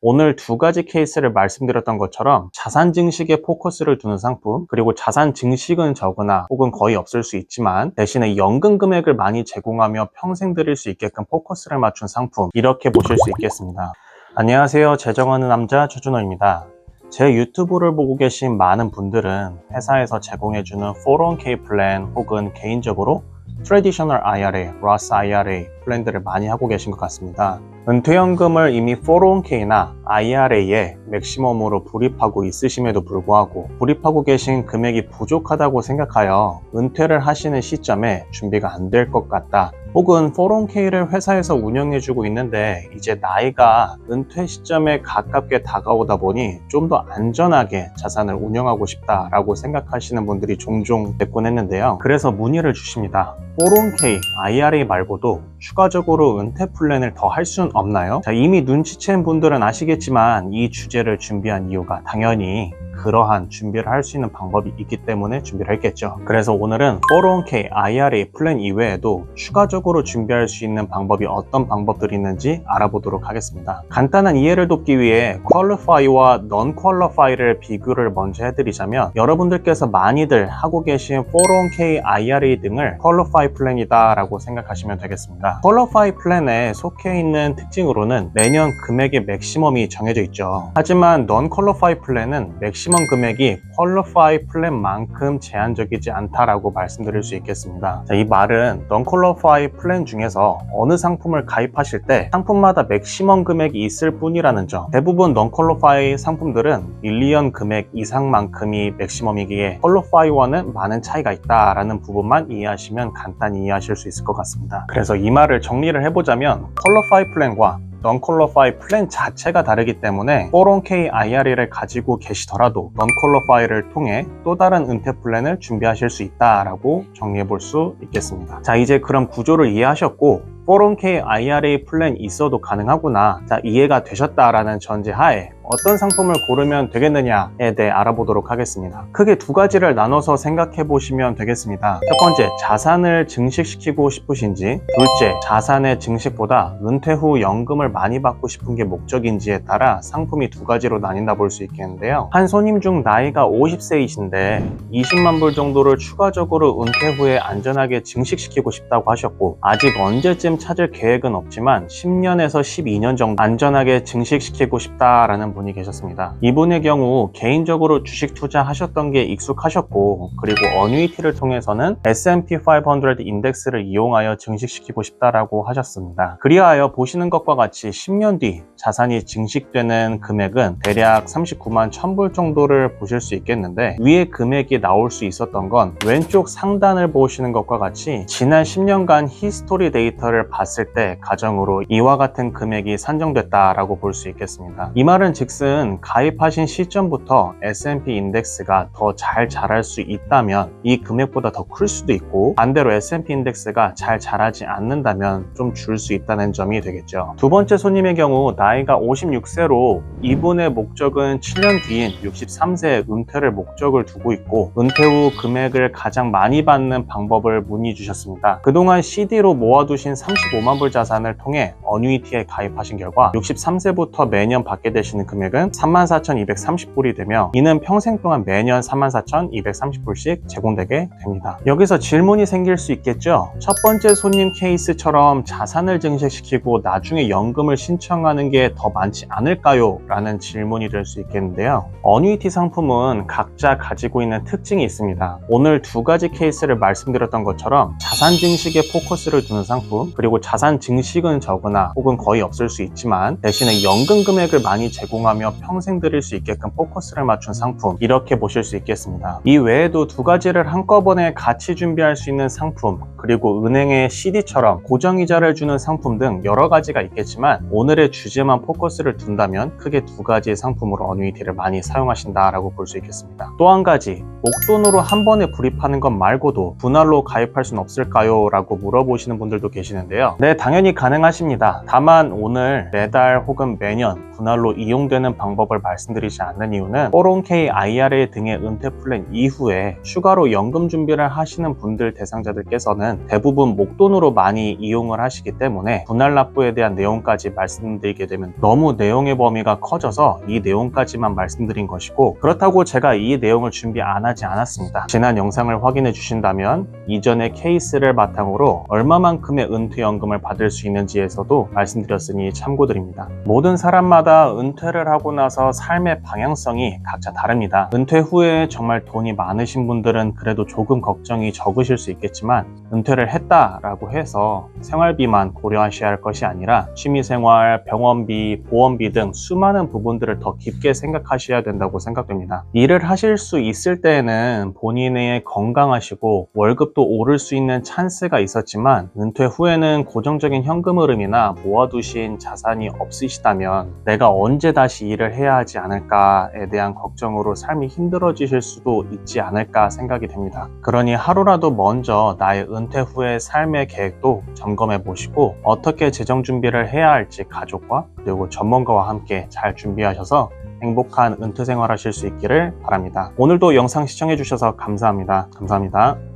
오늘 두 가지 케이스를 말씀드렸던 것처럼 자산 증식에 포커스를 두는 상품, 그리고 자산 증식은 적으나 혹은 거의 없을 수 있지만 대신에 연금 금액을 많이 제공하며 평생 드릴 수 있게끔 포커스를 맞춘 상품, 이렇게 보실 수 있겠습니다. 안녕하세요. 재정하는 남자 최준호입니다. 제 유튜브를 보고 계신 많은 분들은 회사에서 제공해주는 401k 플랜 혹은 개인적으로 트래디셔널 IRA, 로스 IRA 플랜들을 많이 하고 계신 것 같습니다. 은퇴연금을 이미 401k나 IRA에 맥시멈으로 불입하고 있으심에도 불구하고 불입하고 계신 금액이 부족하다고 생각하여 은퇴를 하시는 시점에 준비가 안 될 것 같다, 혹은 401k를 회사에서 운영해주고 있는데 이제 나이가 은퇴 시점에 가깝게 다가오다 보니 좀 더 안전하게 자산을 운영하고 싶다라고 생각하시는 분들이 종종 뵙곤 했는데요. 그래서 문의를 주십니다. 401k, IRA 말고도 추가적으로 은퇴 플랜을 더 할 수는 없나요? 자, 이미 눈치챈 분들은 아시겠지만 이 주제를 준비한 이유가 당연히 그러한 준비를 할 수 있는 방법이 있기 때문에 준비를 했겠죠. 그래서 오늘은 401k, IRA 플랜 이외에도 추가적으로 준비할 수 있는 방법이 어떤 방법들이 있는지 알아보도록 하겠습니다. 간단한 이해를 돕기 위해 Qualify와 Non-Qualify를 비교를 먼저 해드리자면, 여러분들께서 많이들 하고 계신 401k, IRA 등을 Qualify 플랜이다 라고 생각하시면 되겠습니다. Qualify 플랜에 속해 있는 특징으로는 매년 금액의 맥시멈이 정해져 있죠. 하지만 Non-Qualify 플랜은 맥시멈 금액이 퀄리파이 플랜만큼 제한적이지 않다라고 말씀드릴 수 있겠습니다. 자, 이 말은 non-qualify 플랜 중에서 어느 상품을 가입하실 때 상품마다 맥시멈 금액이 있을 뿐이라는 점, 대부분 non-qualify 상품들은 밀리언 금액 이상만큼이 맥시멈이기에 qualify와는 많은 차이가 있다라는 부분만 이해하시면 간단히 이해하실 수 있을 것 같습니다. 그래서 이 말을 정리를 해보자면 qualify 플랜과 Non-Qualify 플랜 자체가 다르기 때문에 401k IRA를 가지고 계시더라도 Non-Qualify를 통해 또 다른 은퇴 플랜을 준비하실 수 있다라고 정리해 볼 수 있겠습니다. 자, 이제 그럼 구조를 이해하셨고 401k IRA 플랜 있어도 가능하구나, 자, 이해가 되셨다라는 전제하에 어떤 상품을 고르면 되겠느냐에 대해 알아보도록 하겠습니다. 크게 두 가지를 나눠서 생각해 보시면 되겠습니다. 첫 번째, 자산을 증식시키고 싶으신지, 둘째, 자산의 증식보다 은퇴 후 연금을 많이 받고 싶은 게 목적인지에 따라 상품이 두 가지로 나뉜다 볼 수 있겠는데요. 한 손님 중 나이가 50세이신데 20만 불 정도를 추가적으로 은퇴 후에 안전하게 증식시키고 싶다고 하셨고, 아직 언제쯤 찾을 계획은 없지만 10년에서 12년 정도 안전하게 증식시키고 싶다라는 분이 계셨습니다. 이분의 경우 개인적으로 주식 투자하셨던 게 익숙하셨고, 그리고 어뉴이티를 통해서는 S&P 500 인덱스를 이용하여 증식시키고 싶다라고 하셨습니다. 그리하여 보시는 것과 같이 10년 뒤 자산이 증식되는 금액은 대략 39만 1000불 정도를 보실 수 있겠는데, 위에 금액이 나올 수 있었던 건 왼쪽 상단을 보시는 것과 같이 지난 10년간 히스토리 데이터를 봤을 때 가정으로 이와 같은 금액이 산정됐다라고 볼 수 있겠습니다. 이 말은 즉슨 가입하신 시점부터 S&P 인덱스가 더 잘 자랄 수 있다면 이 금액보다 더 클 수도 있고, 반대로 S&P 인덱스가 잘 자라지 않는다면 좀 줄 수 있다는 점이 되겠죠. 두 번째 손님의 경우 나이가 56세로 이분의 목적은 7년 뒤인 63세의 은퇴를 목적을 두고 있고, 은퇴 후 금액을 가장 많이 받는 방법을 문의 주셨습니다. 그동안 CD로 모아두신 35만 불 자산을 통해 어뉴이티에 가입하신 결과 63세부터 매년 받게 되시는 금액은 34,230불이 되며, 이는 평생 동안 매년 34,230불씩 제공되게 됩니다. 여기서 질문이 생길 수 있겠죠? 첫 번째 손님 케이스처럼 자산을 증식시키고 나중에 연금을 신청하는 게 더 많지 않을까요? 라는 질문이 될 수 있겠는데요. 어뉴이티 상품은 각자 가지고 있는 특징이 있습니다. 오늘 두 가지 케이스를 말씀드렸던 것처럼 자산 증식에 포커스를 두는 상품, 그리고 자산 증식은 적으나 혹은 거의 없을 수 있지만 대신에 연금 금액을 많이 제공하며 평생 드릴 수 있게끔 포커스를 맞춘 상품, 이렇게 보실 수 있겠습니다. 이 외에도 두 가지를 한꺼번에 같이 준비할 수 있는 상품, 그리고 은행의 CD처럼 고정이자를 주는 상품 등 여러 가지가 있겠지만 오늘의 주제만 포커스를 둔다면 크게 두 가지의 상품으로 어뉴이티를 많이 사용하신다라고 볼 수 있겠습니다. 또 한 가지, 목돈으로 한 번에 불입하는 것 말고도 분할로 가입할 수는 없을까요? 라고 물어보시는 분들도 계시는데요. 네, 당연히 가능하십니다. 있습니다. 다만 오늘 매달 혹은 매년 분할로 이용되는 방법을 말씀드리지 않는 이유는 401k, IRA 등의 은퇴 플랜 이후에 추가로 연금 준비를 하시는 분들 대상자들께서는 대부분 목돈으로 많이 이용을 하시기 때문에 분할 납부에 대한 내용까지 말씀드리게 되면 너무 내용의 범위가 커져서 이 내용까지만 말씀드린 것이고, 그렇다고 제가 이 내용을 준비 안 하지 않았습니다. 지난 영상을 확인해 주신다면 이전의 케이스를 바탕으로 얼마만큼의 은퇴연금을 받을 수 있는지에서도 말씀드렸으니 참고드립니다. 모든 사람마다 은퇴를 하고 나서 삶의 방향성이 각자 다릅니다. 은퇴 후에 정말 돈이 많으신 분들은 그래도 조금 걱정이 적으실 수 있겠지만, 은퇴를 했다라고 해서 생활비만 고려하셔야 할 것이 아니라 취미생활, 병원비, 보험비 등 수많은 부분들을 더 깊게 생각하셔야 된다고 생각됩니다. 일을 하실 수 있을 때에는 본인의 건강하시고 월급도 오를 수 있는 찬스가 있었지만, 은퇴 후에는 고정적인 현금 흐름이나 모아두신 자산이 없으시다면 내가 언제 다시 일을 해야 하지 않을까에 대한 걱정으로 삶이 힘들어지실 수도 있지 않을까 생각이 됩니다. 그러니 하루라도 먼저 나의 은퇴 후의 삶의 계획도 점검해 보시고 어떻게 재정 준비를 해야 할지 가족과 그리고 전문가와 함께 잘 준비하셔서 행복한 은퇴 생활 하실 수 있기를 바랍니다. 오늘도 영상 시청해 주셔서 감사합니다. 감사합니다.